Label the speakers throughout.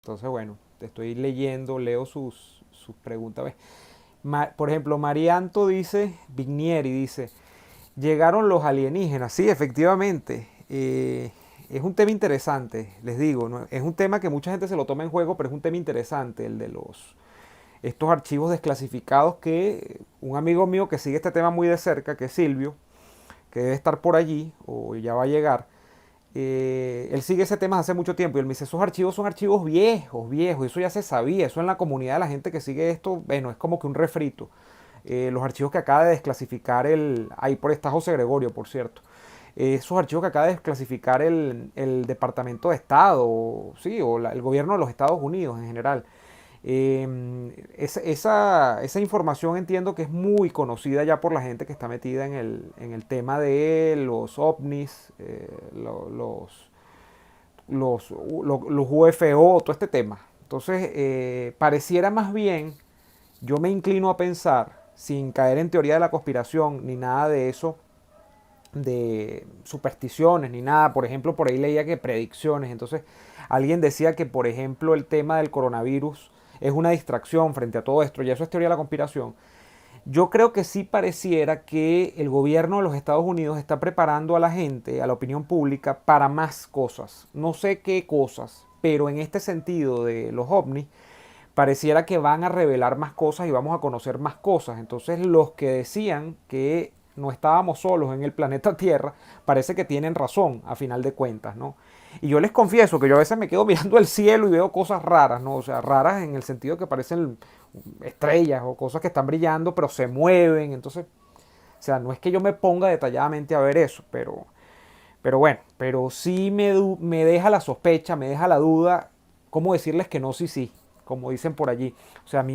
Speaker 1: Entonces, bueno, te estoy leyendo, leo sus preguntas. ¿Ves? Por ejemplo, Marianto dice, Vignieri dice, llegaron los alienígenas. Sí, efectivamente. Es un tema interesante, les digo, ¿no? Es un tema que mucha gente se lo toma en juego, pero es un tema interesante, el de estos archivos desclasificados que un amigo mío que sigue este tema muy de cerca, que es Silvio, que debe estar por allí o ya va a llegar, él sigue ese tema hace mucho tiempo y él me dice, esos archivos son archivos viejos, viejos, eso ya se sabía, eso en la comunidad de la gente que sigue esto, bueno, es como que un refrito. Los archivos que acaba de desclasificar ahí por está José Gregorio, por cierto. Esos archivos que acaba de desclasificar el Departamento de Estado, sí, o el gobierno de los Estados Unidos en general. Esa información entiendo que es muy conocida ya por la gente que está metida en el tema de los ovnis, los UFO, todo este tema. Entonces, pareciera más bien, yo me inclino a pensar, sin caer en teoría de la conspiración ni nada de eso, de supersticiones ni nada. Por ejemplo, por ahí leía que predicciones. Entonces, alguien decía que, por ejemplo, el tema del coronavirus es una distracción frente a todo esto. Y eso es teoría de la conspiración. Yo creo que sí pareciera que el gobierno de los Estados Unidos está preparando a la gente, a la opinión pública, para más cosas. No sé qué cosas, pero en este sentido de los ovnis, pareciera que van a revelar más cosas y vamos a conocer más cosas. Entonces los que decían que no estábamos solos en el planeta Tierra, parece que tienen razón a final de cuentas, ¿no? Y yo les confieso que yo a veces me quedo mirando el cielo y veo cosas raras, ¿no? O sea, raras en el sentido que parecen estrellas o cosas que están brillando, pero se mueven. Entonces, o sea, no es que yo me ponga detalladamente a ver eso, pero bueno, pero sí me deja la sospecha, me deja la duda, cómo decirles que no, sí, sí, como dicen por allí. O sea,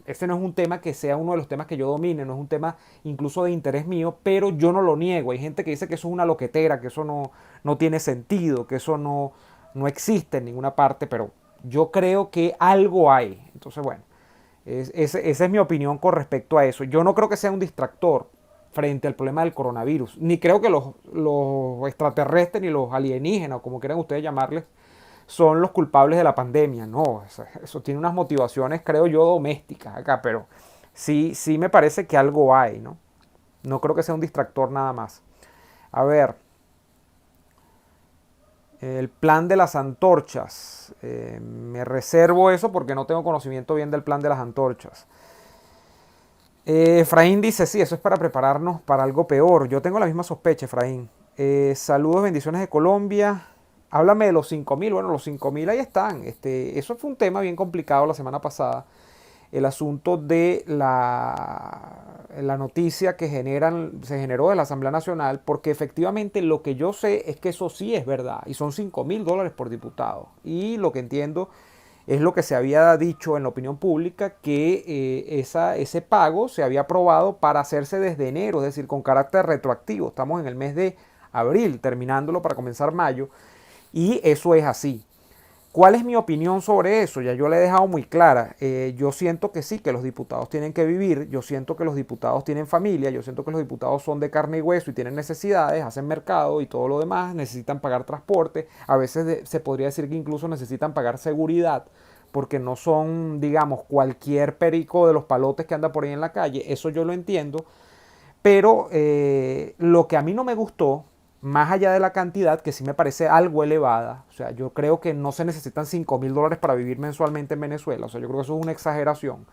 Speaker 1: este no es un tema que sea uno de los temas que yo domine, no es un tema incluso de interés mío, pero yo no lo niego. Hay gente que dice que eso es una loquetera, que eso no tiene sentido, que eso no existe en ninguna parte, pero yo creo que algo hay. Entonces, bueno, esa es mi opinión con respecto a eso. Yo no creo que sea un distractor frente al problema del coronavirus. Ni creo que los extraterrestres ni los alienígenas, o como quieran ustedes llamarles, son los culpables de la pandemia. No, eso tiene unas motivaciones, creo yo, domésticas acá, pero sí me parece que algo hay, ¿no? No creo que sea un distractor nada más. A ver, el plan de las antorchas. Me reservo eso porque no tengo conocimiento bien del plan de las antorchas. Efraín dice, sí, eso es para prepararnos para algo peor. Yo tengo la misma sospecha, Efraín. Saludos, bendiciones de Colombia. Háblame de los 5.000. Bueno, los 5.000 ahí están. Eso fue un tema bien complicado la semana pasada. El asunto de la noticia que se generó de la Asamblea Nacional, porque efectivamente lo que yo sé es que eso sí es verdad. Y son $5.000 por diputado. Y lo que entiendo es lo que se había dicho en la opinión pública, que ese pago se había aprobado para hacerse desde enero, es decir, con carácter retroactivo. Estamos en el mes de abril, terminándolo para comenzar mayo, y eso es así. ¿Cuál es mi opinión sobre eso? Ya yo le he dejado muy clara. Yo siento que sí, que los diputados tienen que vivir, yo siento que los diputados tienen familia, yo siento que los diputados son de carne y hueso y tienen necesidades, hacen mercado y todo lo demás, necesitan pagar transporte, a veces se podría decir que incluso necesitan pagar seguridad, porque no son, digamos, cualquier perico de los palotes que anda por ahí en la calle, eso yo lo entiendo, pero lo que a mí no me gustó, más allá de la cantidad, que sí me parece algo elevada, o sea, yo creo que no se necesitan $5.000 para vivir mensualmente en Venezuela, o sea, yo creo que eso es una exageración.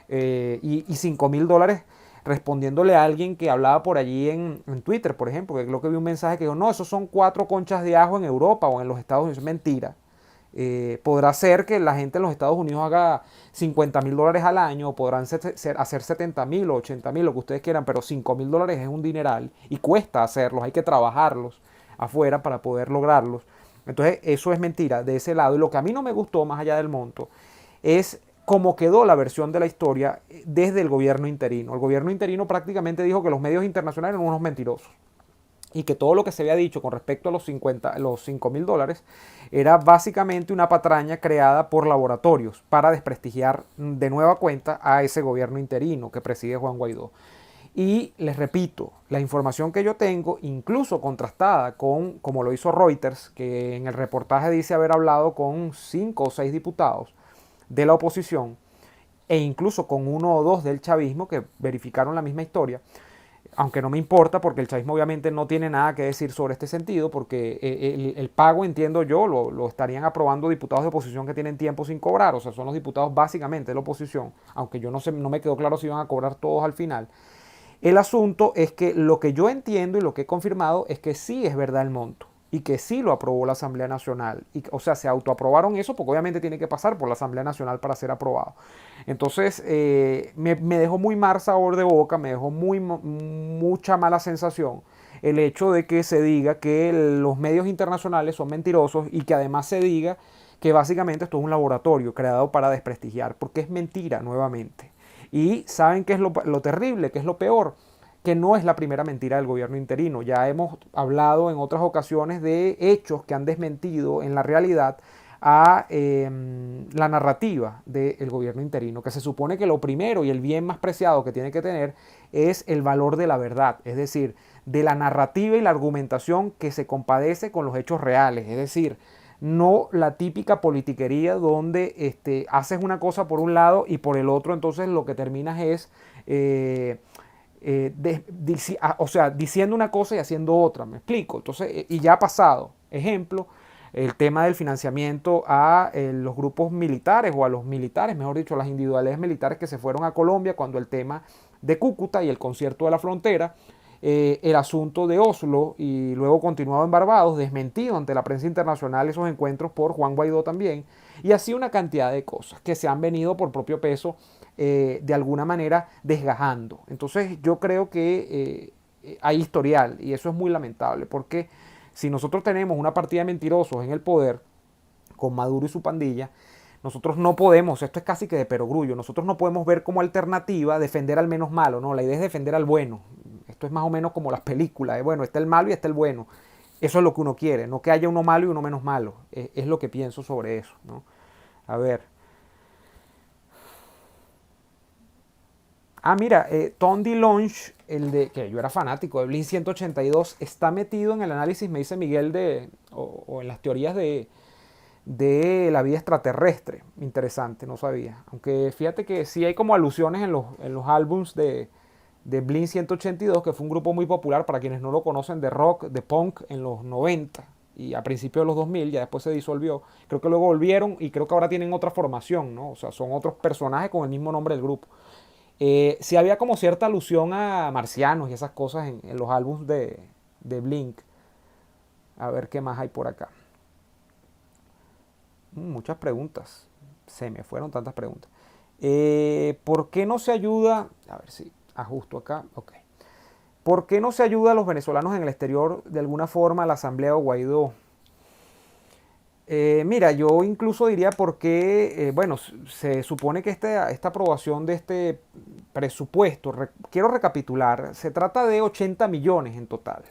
Speaker 1: Y $5.000 respondiéndole a alguien que hablaba por allí en Twitter, por ejemplo, que creo que vi un mensaje que dijo, no, esos son 4 conchas de ajo en Europa o en los Estados Unidos, es mentira. Podrá ser que la gente en los Estados Unidos haga $50.000 al año, o podrán hacer 70.000 o 80.000, lo que ustedes quieran, pero $5.000 es un dineral y cuesta hacerlos, hay que trabajarlos afuera para poder lograrlos. Entonces, eso es mentira de ese lado. Y lo que a mí no me gustó, más allá del monto, es cómo quedó la versión de la historia desde el gobierno interino. El gobierno interino prácticamente dijo que los medios internacionales eran unos mentirosos y que todo lo que se había dicho con respecto a los $5.000 era básicamente una patraña creada por laboratorios para desprestigiar de nueva cuenta a ese gobierno interino que preside Juan Guaidó. Y les repito, la información que yo tengo, incluso contrastada con, como lo hizo Reuters, que en el reportaje dice haber hablado con 5 o 6 diputados de la oposición, e incluso con uno o dos del chavismo que verificaron la misma historia, aunque no me importa porque el chavismo obviamente no tiene nada que decir sobre este sentido, porque el pago, entiendo yo, lo estarían aprobando diputados de oposición que tienen tiempo sin cobrar, o sea, son los diputados básicamente de la oposición, aunque yo no sé, no me quedó claro si iban a cobrar todos al final. El asunto es que lo que yo entiendo y lo que he confirmado es que sí es verdad el monto y que sí lo aprobó la Asamblea Nacional. Y, o sea, se autoaprobaron eso porque obviamente tiene que pasar por la Asamblea Nacional para ser aprobado. Entonces, me dejó muy mal sabor de boca, me dejó mucha mala sensación el hecho de que se diga que los medios internacionales son mentirosos y que además se diga que básicamente esto es un laboratorio creado para desprestigiar, porque es mentira nuevamente. Y saben qué es lo terrible, qué es lo peor, que no es la primera mentira del gobierno interino. Ya hemos hablado en otras ocasiones de hechos que han desmentido en la realidad a la narrativa del gobierno interino, que se supone que lo primero y el bien más preciado que tiene que tener es el valor de la verdad, es decir, de la narrativa y la argumentación que se compadece con los hechos reales, es decir, no la típica politiquería donde haces una cosa por un lado y por el otro entonces lo que terminas es o sea, diciendo una cosa y haciendo otra, me explico. Entonces, y ya ha pasado. Ejemplo, el tema del financiamiento a los grupos militares o a los militares, mejor dicho, a las individualidades militares que se fueron a Colombia cuando el tema de Cúcuta y el concierto de la frontera, el asunto de Oslo y luego continuado en Barbados, desmentido ante la prensa internacional esos encuentros por Juan Guaidó también, y así una cantidad de cosas que se han venido por propio peso de alguna manera desgajando. Entonces yo creo que hay historial y eso es muy lamentable porque si nosotros tenemos una partida de mentirosos en el poder con Maduro y su pandilla, nosotros no podemos, esto es casi que de perogrullo, nosotros no podemos ver como alternativa defender al menos malo, no, la idea es defender al bueno. Esto es más o menos como las películas, bueno, está el malo y está el bueno. Eso es lo que uno quiere, no que haya uno malo y uno menos malo. Es lo que pienso sobre eso, ¿no? A ver. Ah, mira, Tom DeLonge, el de que yo era fanático de Blink 182, está metido en el análisis, me dice Miguel, o en las teorías de la vida extraterrestre. Interesante, no sabía. Aunque fíjate que sí hay como alusiones en los álbums de Blink 182, que fue un grupo muy popular para quienes no lo conocen, de rock, de punk en los 90 y a principios de los 2000, ya después se disolvió. Creo que luego volvieron y creo que ahora tienen otra formación, ¿no? O sea, son otros personajes con el mismo nombre del grupo. Sí había como cierta alusión a marcianos y esas cosas en los álbumes de Blink. A ver qué más hay por acá. Muchas preguntas. Se me fueron tantas preguntas. ¿Por qué no se ayuda? A ver si ajusto acá. Ok. ¿Por qué no se ayuda a los venezolanos en el exterior de alguna forma a la Asamblea o Guaidó? Mira, yo incluso diría porque, bueno, se supone que esta aprobación de este presupuesto, quiero recapitular, se trata de 80 millones en total,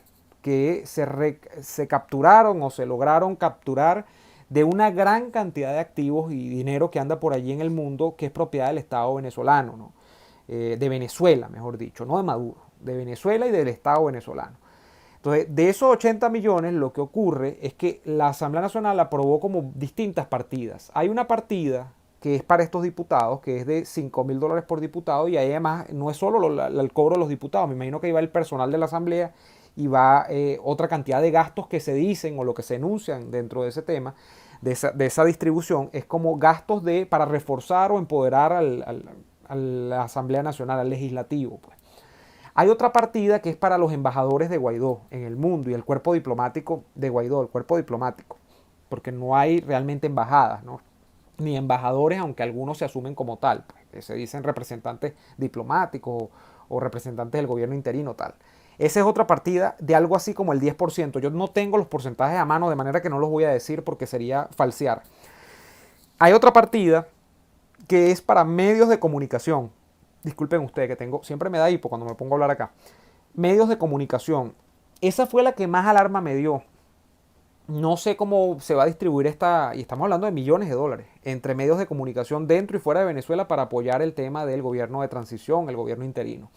Speaker 1: que se capturaron o se lograron capturar de una gran cantidad de activos y dinero que anda por allí en el mundo, que es propiedad del Estado venezolano, ¿no? De Venezuela, mejor dicho, no de Maduro, de Venezuela y del Estado venezolano. Entonces, de esos 80 millones, lo que ocurre es que la Asamblea Nacional aprobó como distintas partidas. Hay una partida que es para estos diputados, que es de $5.000 por diputado, y ahí además no es solo el cobro de los diputados, me imagino que ahí va el personal de la Asamblea y va otra cantidad de gastos que se dicen o lo que se enuncian dentro de ese tema, de esa distribución, es como gastos para reforzar o empoderar a la Asamblea Nacional, al legislativo, pues. Hay otra partida que es para los embajadores de Guaidó en el mundo y el cuerpo diplomático de Guaidó, el cuerpo diplomático, porque no hay realmente embajadas, ¿no? Ni embajadores, aunque algunos se asumen como tal, pues, se dicen representantes diplomáticos o representantes del gobierno interino tal. Esa es otra partida de algo así como el 10%. Yo no tengo los porcentajes a mano, de manera que no los voy a decir porque sería falsear. Hay otra partida que es para medios de comunicación. Disculpen ustedes que siempre me da hipo cuando me pongo a hablar acá. Medios de comunicación. Esa fue la que más alarma me dio. No sé cómo se va a distribuir y estamos hablando de millones de dólares, entre medios de comunicación dentro y fuera de Venezuela para apoyar el tema del gobierno de transición, el gobierno interino.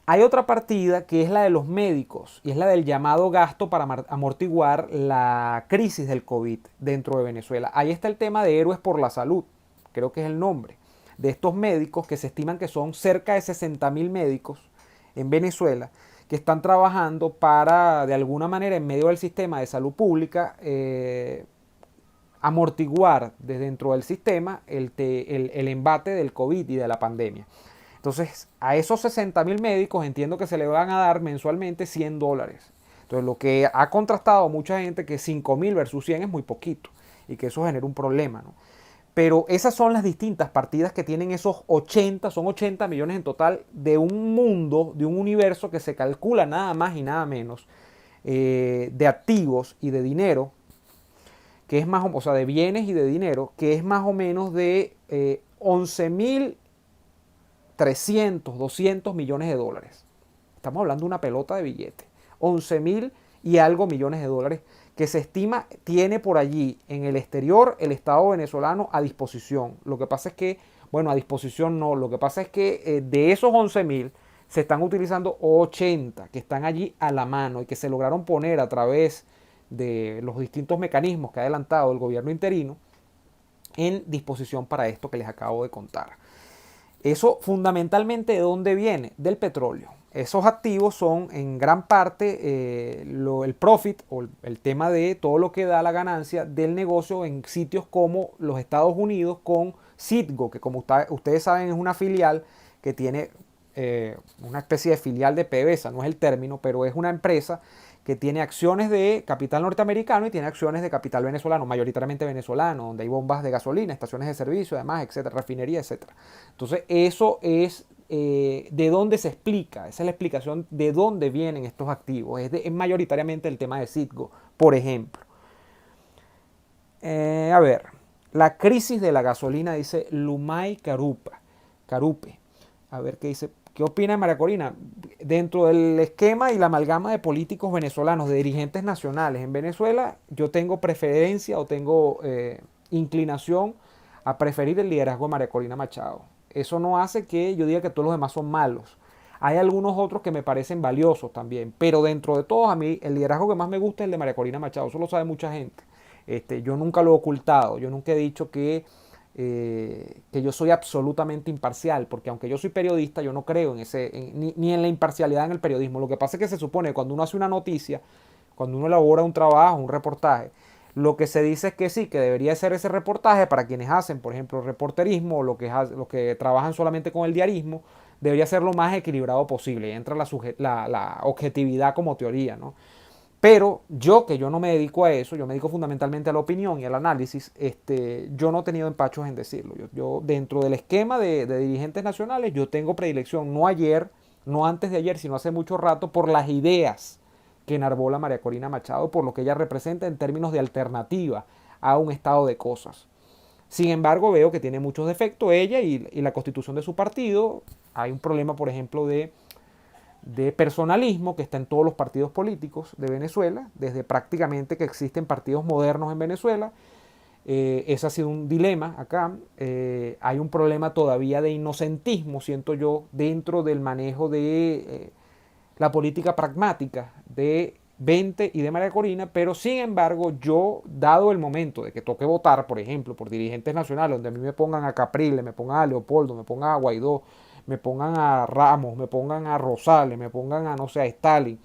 Speaker 1: Hay otra partida que es la de los médicos y es la del llamado gasto para amortiguar la crisis del COVID dentro de Venezuela. Ahí está el tema de Héroes por la Salud, creo que es el nombre, de estos médicos que se estiman que son cerca de 60.000 médicos en Venezuela que están trabajando para, de alguna manera, en medio del sistema de salud pública, amortiguar desde dentro del sistema el embate del COVID y de la pandemia. Entonces, a esos 60.000 médicos entiendo que se le van a dar mensualmente $100. Entonces, lo que ha contrastado mucha gente que 5.000 versus 100 es muy poquito y que eso genera un problema, ¿no? Pero esas son las distintas partidas que tienen esos 80, son 80 millones en total de un mundo, de un universo que se calcula nada más y nada menos de activos y de dinero, que es más, o sea, de bienes y de dinero, que es más o menos de 11.300, 200 millones de dólares. Estamos hablando de una pelota de billete. 11.000 y algo millones de dólares que se estima tiene por allí en el exterior el Estado venezolano a disposición. Lo que pasa es que, bueno, a disposición no, lo que pasa es que de esos 11.000 se están utilizando 80 que están allí a la mano y que se lograron poner a través de los distintos mecanismos que ha adelantado el gobierno interino en disposición para esto que les acabo de contar. Eso fundamentalmente ¿de dónde viene? Del petróleo. Esos activos son en gran parte el profit o el tema de todo lo que da la ganancia del negocio en sitios como los Estados Unidos con Citgo, que como ustedes saben es una filial que tiene una especie de filial de PDVSA, no es el término, pero es una empresa que tiene acciones de capital norteamericano y tiene acciones de capital venezolano, mayoritariamente venezolano, donde hay bombas de gasolina, estaciones de servicio, además, etcétera, refinería, etcétera. Entonces, eso es de dónde se explica, esa es la explicación de dónde vienen estos activos. Es mayoritariamente el tema de Citgo, por ejemplo. A ver, la crisis de la gasolina, dice Lumay Carupe. A ver qué dice. ¿Qué opina María Corina? Dentro del esquema y la amalgama de políticos venezolanos, de dirigentes nacionales en Venezuela, yo tengo preferencia o tengo inclinación a preferir el liderazgo de María Corina Machado. Eso no hace que yo diga que todos los demás son malos. Hay algunos otros que me parecen valiosos también, pero dentro de todos a mí el liderazgo que más me gusta es el de María Corina Machado. Eso lo sabe mucha gente. Yo nunca lo he ocultado, yo nunca he dicho que yo soy absolutamente imparcial, porque aunque yo soy periodista, yo no creo ni en la imparcialidad en el periodismo. Lo que pasa es que se supone que cuando uno hace una noticia, cuando uno elabora un trabajo, un reportaje, lo que se dice es que sí, que debería ser ese reportaje para quienes hacen, por ejemplo, reporterismo, o los que trabajan solamente con el diarismo, debería ser lo más equilibrado posible. Y entra la objetividad como teoría, ¿no? Pero que yo no me dedico a eso, yo me dedico fundamentalmente a la opinión y al análisis, yo no he tenido empachos en decirlo. Yo dentro del esquema de dirigentes nacionales, yo tengo predilección, no ayer, no antes de ayer, sino hace mucho rato, por las ideas que enarbola María Corina Machado, por lo que ella representa en términos de alternativa a un estado de cosas. Sin embargo, veo que tiene muchos defectos ella y la constitución de su partido. Hay un problema, por ejemplo, de personalismo que está en todos los partidos políticos de Venezuela, desde prácticamente que existen partidos modernos en Venezuela. Ese ha sido un dilema acá. Hay un problema todavía de inocentismo, siento yo, dentro del manejo de la política pragmática de Vente y de María Corina, pero sin embargo yo, dado el momento de que toque votar, por ejemplo, por dirigentes nacionales, donde a mí me pongan a Capriles, me pongan a Leopoldo, me pongan a Guaidó, me pongan a Ramos, me pongan a Rosales, me pongan a, no sé, a Stalin,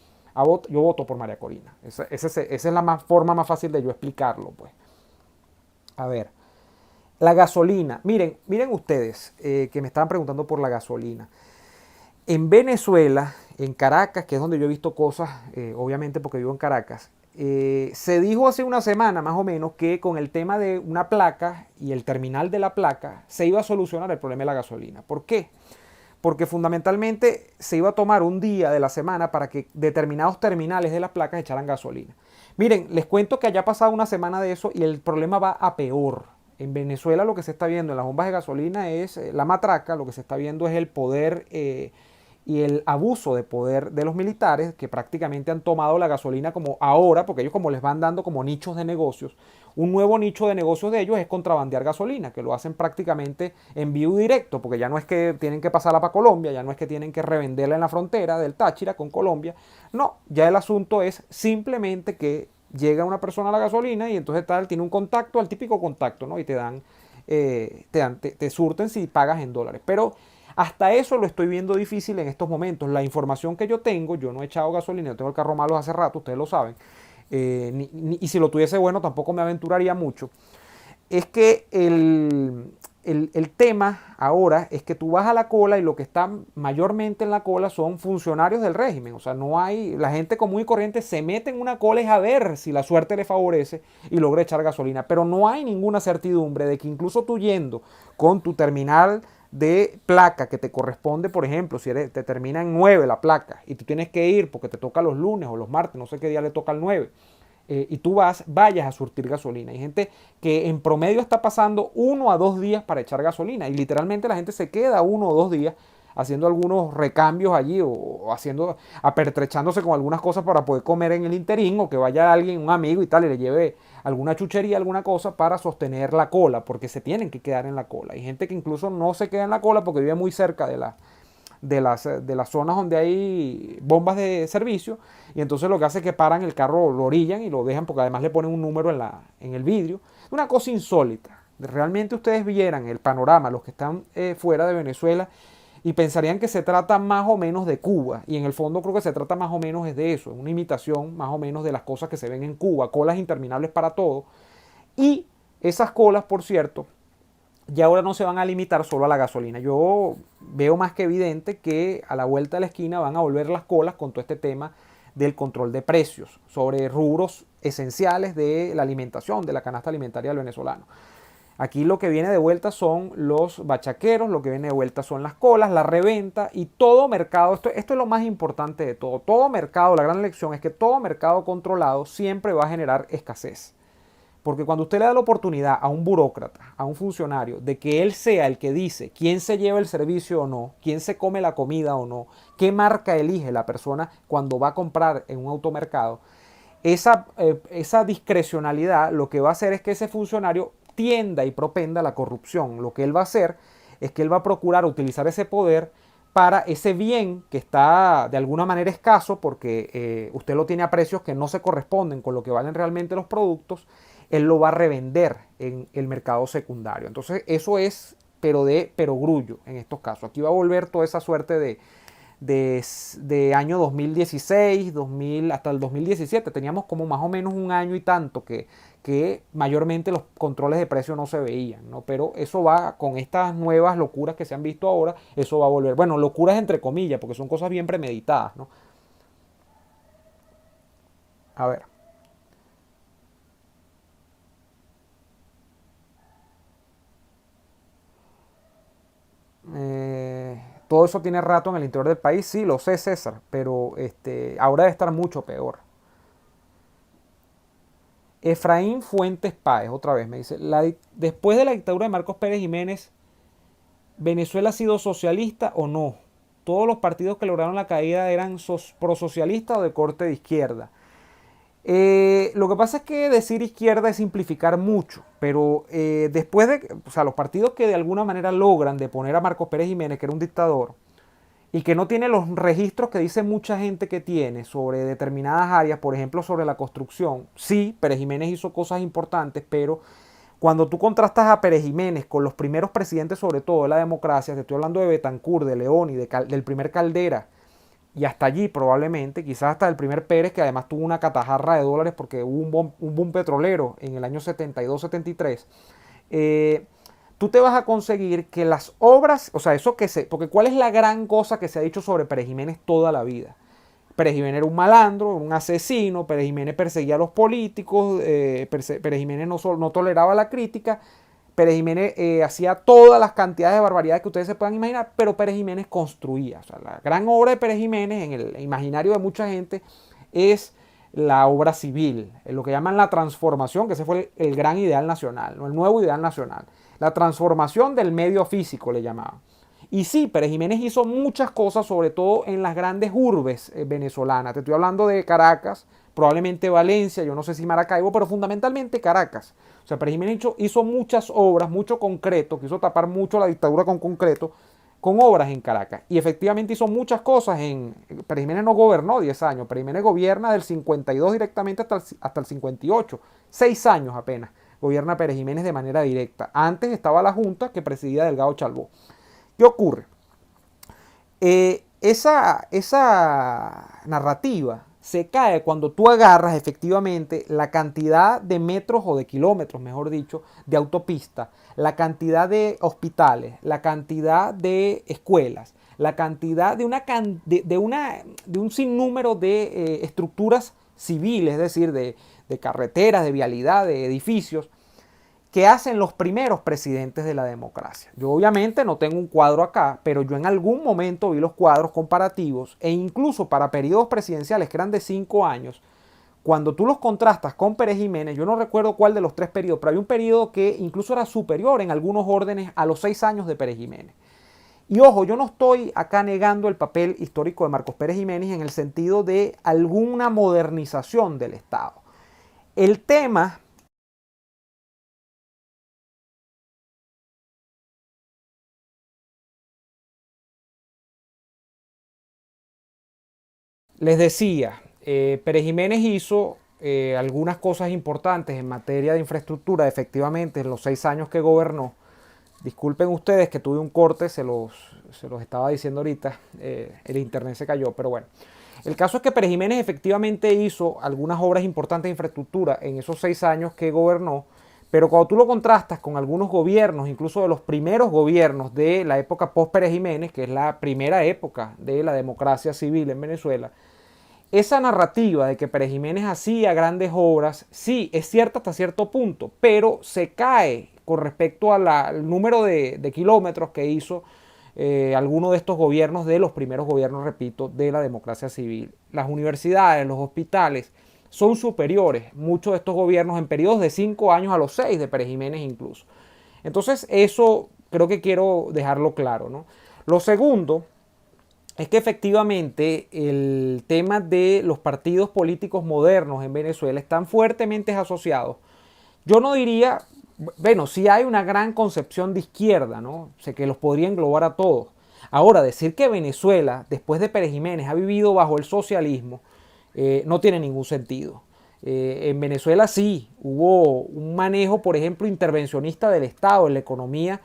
Speaker 1: yo voto por María Corina. Esa es la forma más fácil de yo explicarlo, pues. A ver, la gasolina. Miren ustedes que me estaban preguntando por la gasolina. En Venezuela, en Caracas, que es donde yo he visto cosas, obviamente porque vivo en Caracas, se dijo hace una semana más o menos que con el tema de una placa y el terminal de la placa se iba a solucionar el problema de la gasolina. ¿Por qué? Porque fundamentalmente se iba a tomar un día de la semana para que determinados terminales de las placas echaran gasolina. Miren, les cuento que haya pasado una semana de eso y el problema va a peor. En Venezuela lo que se está viendo en las bombas de gasolina es la matraca, lo que se está viendo es el poder y el abuso de poder de los militares, que prácticamente han tomado la gasolina como ahora, porque ellos como les van dando como nichos de negocios, un nuevo nicho de negocios de ellos es contrabandear gasolina, que lo hacen prácticamente en vivo directo, porque ya no es que tienen que pasarla para Colombia, ya no es que tienen que revenderla en la frontera del Táchira con Colombia, no, ya el asunto es simplemente que llega una persona a la gasolina y entonces tal, tiene un contacto, al típico contacto, ¿no? Y te surten si pagas en dólares. Pero hasta eso lo estoy viendo difícil en estos momentos. La información que yo tengo, yo no he echado gasolina, yo tengo el carro malo hace rato, ustedes lo saben. Y si lo tuviese bueno, tampoco me aventuraría mucho. Es que el tema ahora es que tú vas a la cola y lo que está mayormente en la cola son funcionarios del régimen. O sea, no hay, la gente común y corriente se mete en una cola es a ver si la suerte le favorece y logra echar gasolina. Pero no hay ninguna certidumbre de que incluso tú yendo con tu terminal de placa que te corresponde, por ejemplo, si te termina en 9 la placa y tú tienes que ir porque te toca los lunes o los martes, no sé qué día le toca el 9, y tú vayas a surtir gasolina. Hay gente que en promedio está pasando 1 a 2 días para echar gasolina y literalmente la gente se queda 1 o 2 días haciendo algunos recambios allí o haciendo, apertrechándose con algunas cosas para poder comer en el interín, o que vaya alguien, un amigo y tal, y le lleve alguna chuchería, alguna cosa para sostener la cola, porque se tienen que quedar en la cola. Hay gente que incluso no se queda en la cola porque vive muy cerca de las zonas donde hay bombas de servicio, y entonces lo que hace es que paran el carro, lo orillan y lo dejan, porque además le ponen un número en el vidrio. Una cosa insólita. Realmente ustedes vieran el panorama, los que están fuera de Venezuela, y pensarían que se trata más o menos de Cuba, y en el fondo creo que se trata más o menos es de eso, una imitación más o menos de las cosas que se ven en Cuba, colas interminables para todo. Y esas colas, por cierto, ya ahora no se van a limitar solo a la gasolina. Yo veo más que evidente que a la vuelta de la esquina van a volver las colas con todo este tema del control de precios sobre rubros esenciales de la alimentación, de la canasta alimentaria del venezolano. Aquí lo que viene de vuelta son los bachaqueros, lo que viene de vuelta son las colas, la reventa y todo mercado. Esto es lo más importante de todo. Todo mercado, la gran lección es que todo mercado controlado siempre va a generar escasez. Porque cuando usted le da la oportunidad a un burócrata, a un funcionario, de que él sea el que dice quién se lleva el servicio o no, quién se come la comida o no, qué marca elige la persona cuando va a comprar en un automercado, esa discrecionalidad lo que va a hacer es que ese funcionario tienda y propenda a la corrupción. Lo que él va a hacer es que él va a procurar utilizar ese poder para ese bien que está de alguna manera escaso, porque usted lo tiene a precios que no se corresponden con lo que valen realmente los productos. Él lo va a revender en el mercado secundario. Entonces eso es pero grullo en estos casos. Aquí va a volver toda esa suerte de año 2016, 2000, hasta el 2017. Teníamos como más o menos un año y tanto que mayormente los controles de precio no se veían, ¿no? Pero eso va con estas nuevas locuras que se han visto ahora, eso va a volver. Bueno, locuras entre comillas, porque son cosas bien premeditadas, ¿no? A ver. Todo eso tiene rato en el interior del país, sí, lo sé, César, pero ahora debe estar mucho peor. Efraín Fuentes Páez, otra vez, me dice, después de la dictadura de Marcos Pérez Jiménez, ¿Venezuela ha sido socialista o no? Todos los partidos que lograron la caída eran prosocialistas o de corte de izquierda. Lo que pasa es que decir izquierda es simplificar mucho, pero después de, o sea, los partidos que de alguna manera logran deponer a Marcos Pérez Jiménez, que era un dictador, y que no tiene los registros que dice mucha gente que tiene sobre determinadas áreas, por ejemplo sobre la construcción. Sí, Pérez Jiménez hizo cosas importantes, pero cuando tú contrastas a Pérez Jiménez con los primeros presidentes, sobre todo de la democracia, te estoy hablando de Betancur, de León y del primer Caldera, y hasta allí probablemente, quizás hasta el primer Pérez, que además tuvo una catajarra de dólares porque hubo un boom petrolero en el año 72-73, tú te vas a conseguir que las obras, o sea, eso que se, porque ¿cuál es la gran cosa que se ha dicho sobre Pérez Jiménez toda la vida? Pérez Jiménez era un malandro, un asesino, Pérez Jiménez perseguía a los políticos, Pérez Jiménez no toleraba la crítica, Pérez Jiménez hacía todas las cantidades de barbaridades que ustedes se puedan imaginar, pero Pérez Jiménez construía. O sea, la gran obra de Pérez Jiménez en el imaginario de mucha gente es la obra civil, lo que llaman la transformación, que ese fue el gran ideal nacional, ¿no? El nuevo ideal nacional. La transformación del medio físico le llamaban. Y sí, Pérez Jiménez hizo muchas cosas, sobre todo en las grandes urbes venezolanas. Te estoy hablando de Caracas, probablemente Valencia, yo no sé si Maracaibo, pero fundamentalmente Caracas. O sea, Pérez Jiménez hizo muchas obras, mucho concreto, quiso tapar mucho la dictadura con concreto, con obras en Caracas. Y efectivamente hizo muchas cosas. Pérez Jiménez no gobernó 10 años, Pérez Jiménez gobierna del 52 directamente hasta el 58, 6 años apenas. Gobierna Pérez Jiménez de manera directa. Antes estaba la Junta que presidía Delgado Chalbó. ¿Qué ocurre? Esa narrativa se cae cuando tú agarras efectivamente la cantidad de metros o de kilómetros, mejor dicho, de autopista, la cantidad de hospitales, la cantidad de escuelas, la cantidad de un sinnúmero de estructuras civiles, es decir, de carreteras, de vialidad, de edificios, que hacen los primeros presidentes de la democracia. Yo obviamente no tengo un cuadro acá, pero yo en algún momento vi los cuadros comparativos e incluso para periodos presidenciales que eran de 5 años, cuando tú los contrastas con Pérez Jiménez, yo no recuerdo cuál de los 3 periodos, pero había un periodo que incluso era superior en algunos órdenes a los 6 años de Pérez Jiménez. Y ojo, yo no estoy acá negando el papel histórico de Marcos Pérez Jiménez en el sentido de alguna modernización del Estado. El tema... Les decía, Pérez Jiménez hizo algunas cosas importantes en materia de infraestructura, efectivamente, en los 6 años que gobernó. Disculpen ustedes que tuve un corte, se los estaba diciendo ahorita, el internet se cayó, pero bueno. El caso es que Pérez Jiménez efectivamente hizo algunas obras importantes de infraestructura en esos 6 años que gobernó, pero cuando tú lo contrastas con algunos gobiernos, incluso de los primeros gobiernos de la época post Pérez Jiménez, que es la primera época de la democracia civil en Venezuela, esa narrativa de que Pérez Jiménez hacía grandes obras, sí, es cierta hasta cierto punto, pero se cae con respecto al número de kilómetros que hizo alguno de estos gobiernos, de los primeros gobiernos, repito, de la democracia civil. Las universidades, los hospitales son superiores, muchos de estos gobiernos, en periodos de 5 años a los 6 de Pérez Jiménez incluso. Entonces eso creo que quiero dejarlo claro, ¿no? Lo segundo es que efectivamente el tema de los partidos políticos modernos en Venezuela están fuertemente asociados. Yo no diría, bueno, sí hay una gran concepción de izquierda, ¿no? Sé que los podría englobar a todos. Ahora, decir que Venezuela, después de Pérez Jiménez, ha vivido bajo el socialismo, no tiene ningún sentido. En Venezuela sí, hubo un manejo, por ejemplo, intervencionista del Estado en la economía,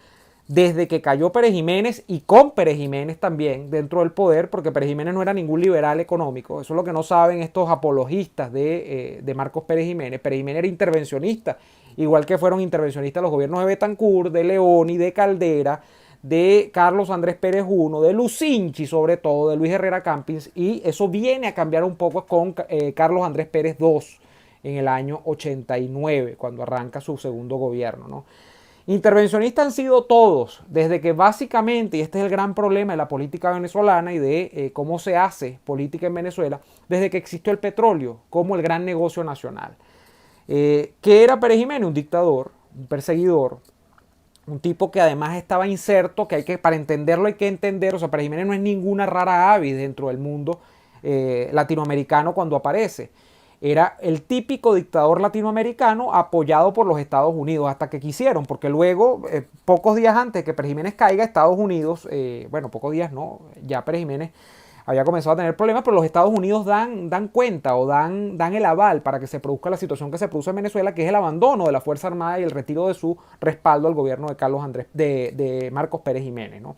Speaker 1: desde que cayó Pérez Jiménez y con Pérez Jiménez también dentro del poder, porque Pérez Jiménez no era ningún liberal económico. Eso es lo que no saben estos apologistas de Marcos Pérez Jiménez. Pérez Jiménez era intervencionista, igual que fueron intervencionistas los gobiernos de Betancur, de Leoni, de Caldera, de Carlos Andrés Pérez I, de Lucinchi sobre todo, de Luis Herrera Campins, y eso viene a cambiar un poco con Carlos Andrés Pérez II en el año 89, cuando arranca su segundo gobierno, ¿no? Intervencionistas han sido todos, desde que básicamente, y este es el gran problema de la política venezolana y de cómo se hace política en Venezuela, desde que existió el petróleo como el gran negocio nacional. ¿Qué era Pérez Jiménez? Un dictador, un perseguidor, un tipo que además estaba inserto, para entenderlo hay que entender, o sea, Pérez Jiménez no es ninguna rara avis dentro del mundo latinoamericano cuando aparece. Era el típico dictador latinoamericano apoyado por los Estados Unidos hasta que quisieron, porque luego, pocos días antes de que Pérez Jiménez caiga, Estados Unidos, bueno, pocos días no, ya Pérez Jiménez había comenzado a tener problemas, pero los Estados Unidos dan cuenta o dan el aval para que se produzca la situación que se produce en Venezuela, que es el abandono de la Fuerza Armada y el retiro de su respaldo al gobierno de Marcos Pérez Jiménez, ¿no?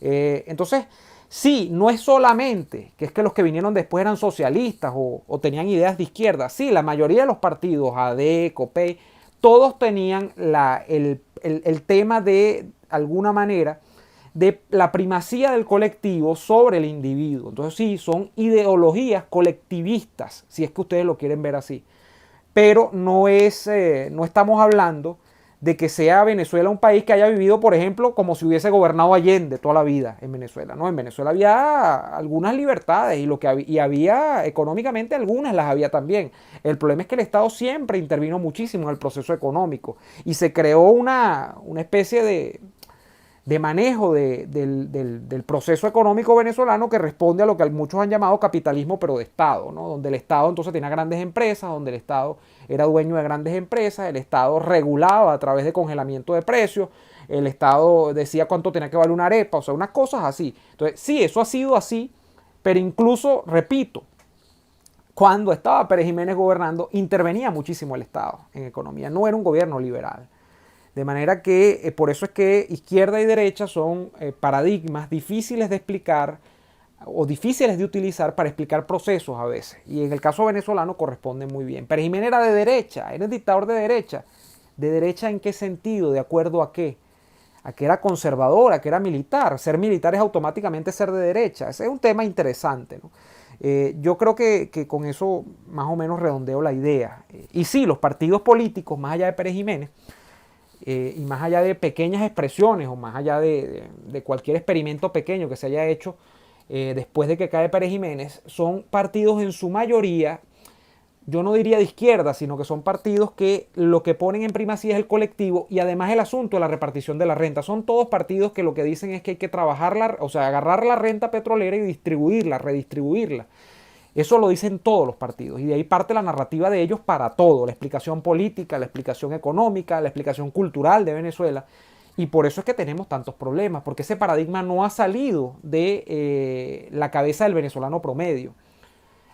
Speaker 1: Entonces, sí, no es solamente que es que los que vinieron después eran socialistas o tenían ideas de izquierda. Sí, la mayoría de los partidos, AD, COPEI, todos tenían el tema de alguna manera de la primacía del colectivo sobre el individuo. Entonces sí, son ideologías colectivistas, si es que ustedes lo quieren ver así. Pero no estamos hablando de que sea Venezuela un país que haya vivido, por ejemplo, como si hubiese gobernado Allende toda la vida en Venezuela. No, en Venezuela había algunas libertades y había económicamente algunas las había también. El problema es que el Estado siempre intervino muchísimo en el proceso económico y se creó una especie de manejo del proceso económico venezolano que responde a lo que muchos han llamado capitalismo, pero de Estado, ¿no? Donde el Estado entonces tenía grandes empresas, donde el Estado era dueño de grandes empresas, el Estado regulaba a través de congelamiento de precios, el Estado decía cuánto tenía que valer una arepa, o sea, unas cosas así. Entonces, sí, eso ha sido así, pero incluso, repito, cuando estaba Pérez Jiménez gobernando, intervenía muchísimo el Estado en economía, no era un gobierno liberal. De manera que por eso es que izquierda y derecha son paradigmas difíciles de explicar o difíciles de utilizar para explicar procesos a veces. Y en el caso venezolano corresponde muy bien. Pérez Jiménez era de derecha, era un dictador de derecha. ¿De derecha en qué sentido? ¿De acuerdo a qué? A que era conservador, a que era militar. Ser militar es automáticamente ser de derecha. Ese es un tema interesante, ¿no? Yo creo que con eso más o menos redondeo la idea. Y sí, los partidos políticos, más allá de Pérez Jiménez, y más allá de pequeñas expresiones o más allá de cualquier experimento pequeño que se haya hecho después de que cae Pérez Jiménez, son partidos en su mayoría, yo no diría de izquierda, sino que son partidos que lo que ponen en primacía es el colectivo y además el asunto de la repartición de la renta. Son todos partidos que lo que dicen es que hay que trabajarla, o sea, agarrar la renta petrolera y distribuirla, redistribuirla. Eso lo dicen todos los partidos y de ahí parte la narrativa de ellos para todo, la explicación política, la explicación económica, la explicación cultural de Venezuela. Y por eso es que tenemos tantos problemas, porque ese paradigma no ha salido de la cabeza del venezolano promedio.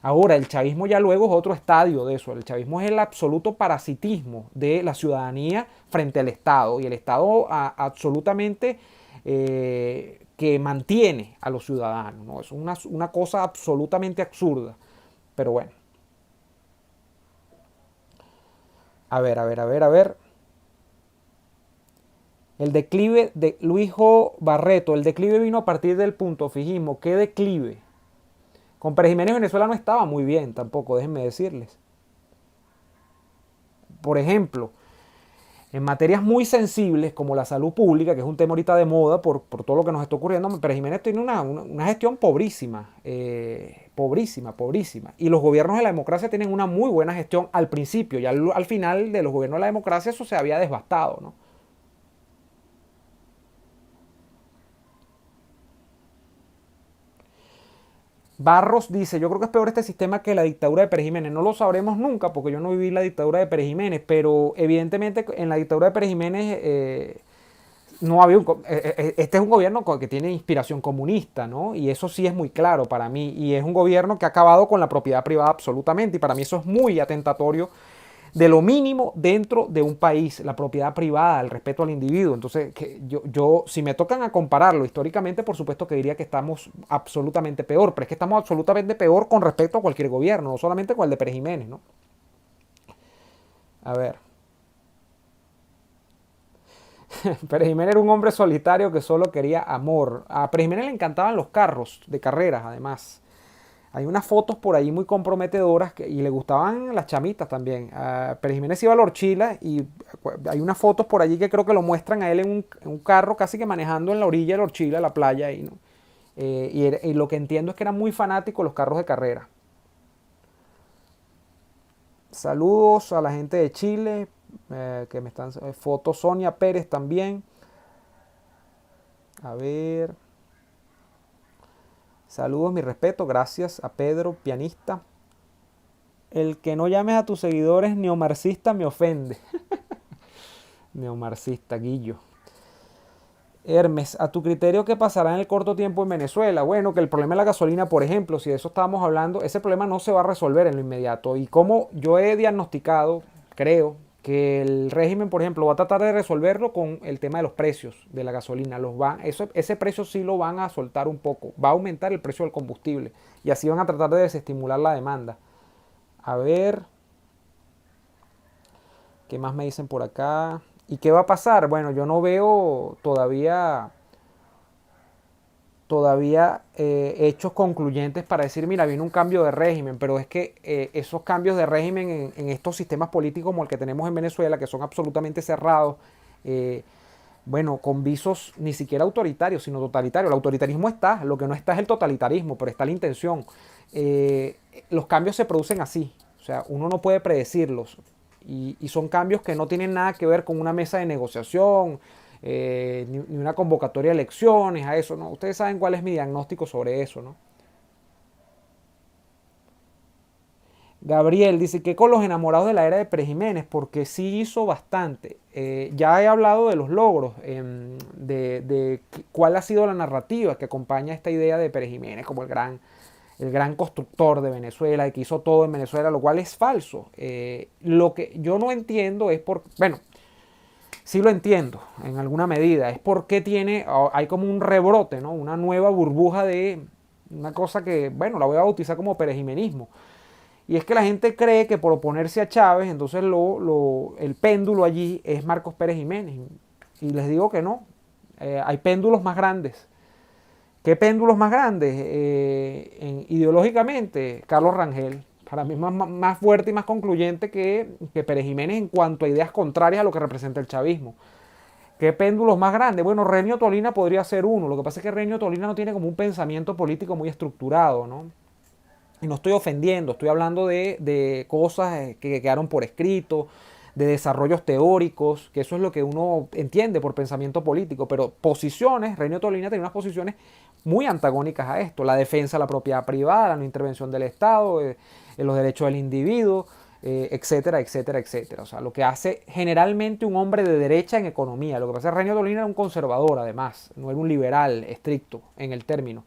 Speaker 1: Ahora, el chavismo ya luego es otro estadio de eso. El chavismo es el absoluto parasitismo de la ciudadanía frente al Estado. Y el Estado absolutamente que mantiene a los ciudadanos, ¿no? Es una cosa absolutamente absurda. Pero bueno. A ver. El declive de Luijo Barreto. El declive vino a partir del punto fijismo. ¿Qué declive? Con Pérez Jiménez Venezuela no estaba muy bien tampoco, déjenme decirles. Por ejemplo, en materias muy sensibles como la salud pública, que es un tema ahorita de moda por todo lo que nos está ocurriendo, Pérez Jiménez tiene una gestión pobrísima, pobrísima. Y los gobiernos de la democracia tienen una muy buena gestión al principio, y al final de los gobiernos de la democracia eso se había devastado, ¿no? Barros dice, yo creo que es peor este sistema que la dictadura de Pérez Jiménez. No lo sabremos nunca porque yo no viví la dictadura de Pérez Jiménez, pero evidentemente en la dictadura de Pérez Jiménez no había este es un gobierno que tiene inspiración comunista, ¿no? Y eso sí es muy claro para mí. Y es un gobierno que ha acabado con la propiedad privada absolutamente. Y para mí eso es muy atentatorio de lo mínimo dentro de un país, la propiedad privada, el respeto al individuo. Entonces, si me tocan a compararlo históricamente, por supuesto que diría que estamos absolutamente peor, pero es que estamos absolutamente peor con respecto a cualquier gobierno, no solamente con el de Pérez Jiménez, ¿no? A ver. Pérez Jiménez era un hombre solitario que solo quería amor. A Pérez Jiménez le encantaban los carros de carreras, además. Hay unas fotos por ahí muy comprometedoras y le gustaban las chamitas también. Pérez Jiménez iba a la Horchila y hay unas fotos por allí que creo que lo muestran a él en un carro casi que manejando en la orilla de la Horchila, la playa. ¿No? Y lo que entiendo es que era muy fanático de los carros de carrera. Saludos a la gente de Chile, que me están... Foto Sonia Pérez también. A ver... Saludos, mi respeto, gracias a Pedro, pianista. El que no llames a tus seguidores neomarxista me ofende. Neomarxista, Guillo. Hermes, a tu criterio, ¿qué pasará en el corto tiempo en Venezuela? Bueno, que el problema de la gasolina, por ejemplo, si de eso estábamos hablando, ese problema no se va a resolver en lo inmediato. Y como yo he diagnosticado, creo, que el régimen, por ejemplo, va a tratar de resolverlo con el tema de los precios de la gasolina. Ese precio sí lo van a soltar un poco. Va a aumentar el precio del combustible. Y así van a tratar de desestimular la demanda. A ver. ¿Qué más me dicen por acá? ¿Y qué va a pasar? Bueno, yo no veo todavía hechos concluyentes para decir, mira, viene un cambio de régimen, pero es que esos cambios de régimen en estos sistemas políticos como el que tenemos en Venezuela, que son absolutamente cerrados, bueno, con visos ni siquiera autoritarios, sino totalitarios. El autoritarismo está, lo que no está es el totalitarismo, pero está la intención. Los cambios se producen así, o sea, uno no puede predecirlos. Y son cambios que no tienen nada que ver con una mesa de negociación, ni una convocatoria de elecciones, a eso, ¿no? Ustedes saben cuál es mi diagnóstico sobre eso, ¿no? Gabriel dice que con los enamorados de la era de Pérez Jiménez, porque sí hizo bastante. Ya he hablado de los logros, de cuál ha sido la narrativa que acompaña esta idea de Pérez Jiménez como el gran constructor de Venezuela, y que hizo todo en Venezuela, lo cual es falso. Lo que yo no entiendo es bueno, sí lo entiendo en alguna medida, es porque hay como un rebrote, ¿no? Una nueva burbuja de una cosa que, bueno, la voy a bautizar como perejimenismo. Y es que la gente cree que por oponerse a Chávez, entonces el péndulo allí es Marcos Pérez Jiménez. Y les digo que no, hay péndulos más grandes. ¿Qué péndulos más grandes? Ideológicamente, Carlos Rangel. Para mí es más fuerte y más concluyente que Pérez Jiménez en cuanto a ideas contrarias a lo que representa el chavismo. ¿Qué péndulos más grandes? Bueno, Renio Tolina podría ser uno. Lo que pasa es que Renio Tolina no tiene como un pensamiento político muy estructurado, ¿no? Y no estoy ofendiendo, estoy hablando de cosas que quedaron por escrito, de desarrollos teóricos, que eso es lo que uno entiende por pensamiento político, pero posiciones, Renio Tolina tiene unas posiciones muy antagónicas a esto: la defensa de la propiedad privada, la no intervención del Estado, en los derechos del individuo, etcétera, etcétera, etcétera. O sea, lo que hace generalmente un hombre de derecha en economía. Lo que pasa es que Renio Tolina era un conservador, además, no era un liberal estricto en el término,